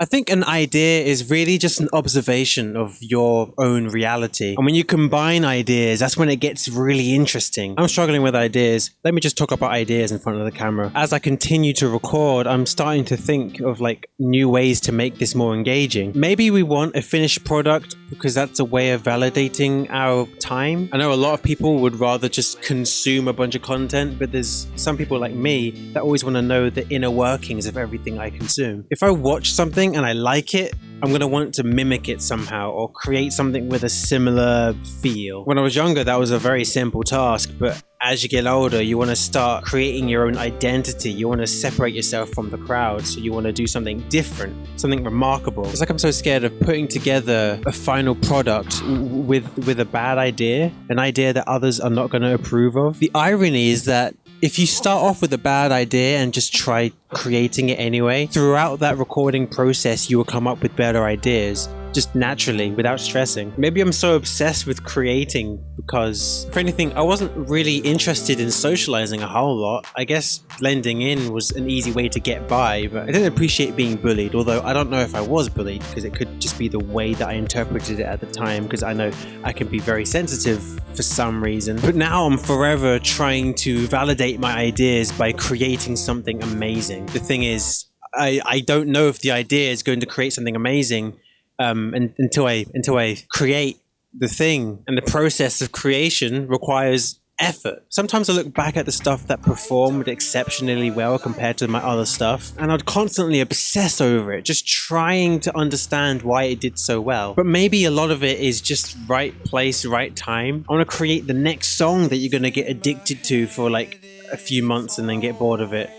I think an idea is really just an observation of your own reality. And when you combine ideas, that's when it gets really interesting. I'm struggling with ideas. Let me just talk about ideas in front of the camera. As I continue to record, I'm starting to think of like new ways to make this more engaging. Maybe we want a finished product because that's a way of validating our time. I know a lot of people would rather just consume a bunch of content, but there's some people like me that always want to know the inner workings of everything I consume. If I watch something and I like it, I'm going to want to mimic it somehow or create something with a similar feel. When I was younger, that was a very simple task, but as you get older, you want to start creating your own identity. You want to separate yourself from the crowd. So you want to do something different, something remarkable. It's like I'm so scared of putting together a final product with a bad idea, an idea that others are not going to approve of. The irony is that if you start off with a bad idea and just try creating it anyway, throughout that recording process, you will come up with better ideas, just naturally, without stressing. Maybe I'm so obsessed with creating because, if anything, I wasn't really interested in socializing a whole lot. I guess blending in was an easy way to get by, but I didn't appreciate being bullied, although I don't know if I was bullied because it could just be the way that I interpreted it at the time, because I know I can be very sensitive for some reason. But now I'm forever trying to validate my ideas by creating something amazing. The thing is, I don't know if the idea is going to create something amazing until I create the thing, and the process of creation requires effort. Sometimes I look back at the stuff that performed exceptionally well compared to my other stuff, and I'd constantly obsess over it, just trying to understand why it did so well. But maybe a lot of it is just right place, right time. I want to create the next song that you're going to get addicted to for like a few months and then get bored of it.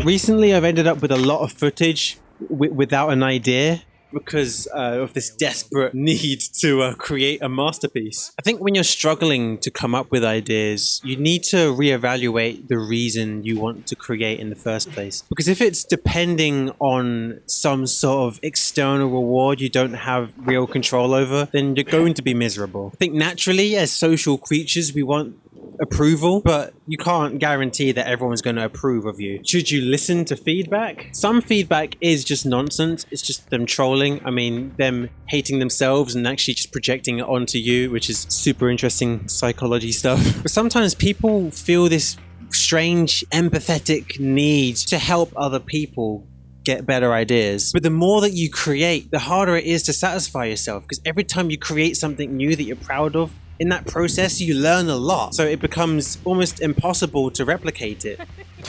Recently, I've ended up with a lot of footage without an idea, because of this desperate need to create a masterpiece. I think when you're struggling to come up with ideas, you need to reevaluate the reason you want to create in the first place. Because if it's depending on some sort of external reward you don't have real control over, then you're going to be miserable. I think naturally, as social creatures, we want approval, but you can't guarantee that everyone's going to approve of you. Should you listen to feedback? Some feedback is just nonsense. It's just them trolling. I mean, them hating themselves and actually just projecting it onto you, which is super interesting psychology stuff. But sometimes people feel this strange empathetic need to help other people get better ideas. But the more that you create, the harder it is to satisfy yourself, because every time you create something new that you're proud of, in that process, you learn a lot. So it becomes almost impossible to replicate it,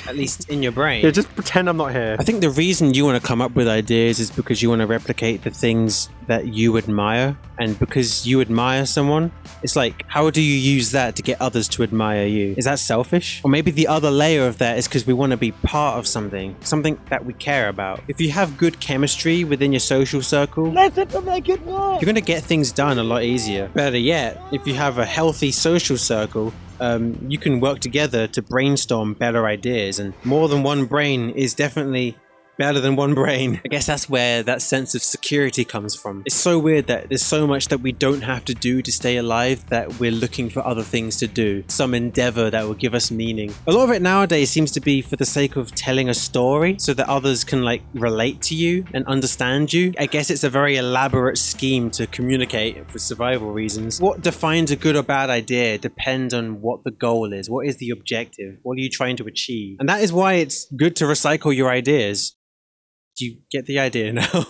at least in your brain. Yeah, just pretend I'm not here. I think the reason you want to come up with ideas is because you want to replicate the things that you admire. And because you admire someone, it's like, how do you use that to get others to admire you? Is that selfish? Or maybe the other layer of that is because we want to be part of something that we care about. If you have good chemistry within your social circle, Let's make it work. you're going to get things done a lot easier. Better yet, if you have a healthy social circle, you can work together to brainstorm better ideas, and more than one brain is definitely better than one brain. I guess that's where that sense of security comes from. It's so weird that there's so much that we don't have to do to stay alive that we're looking for other things to do, some endeavor that will give us meaning. A lot of it nowadays seems to be for the sake of telling a story so that others can like relate to you and understand you. I guess it's a very elaborate scheme to communicate for survival reasons. What defines a good or bad idea depends on what the goal is. What is the objective? What are you trying to achieve? And that is why it's good to recycle your ideas. Do you get the idea now?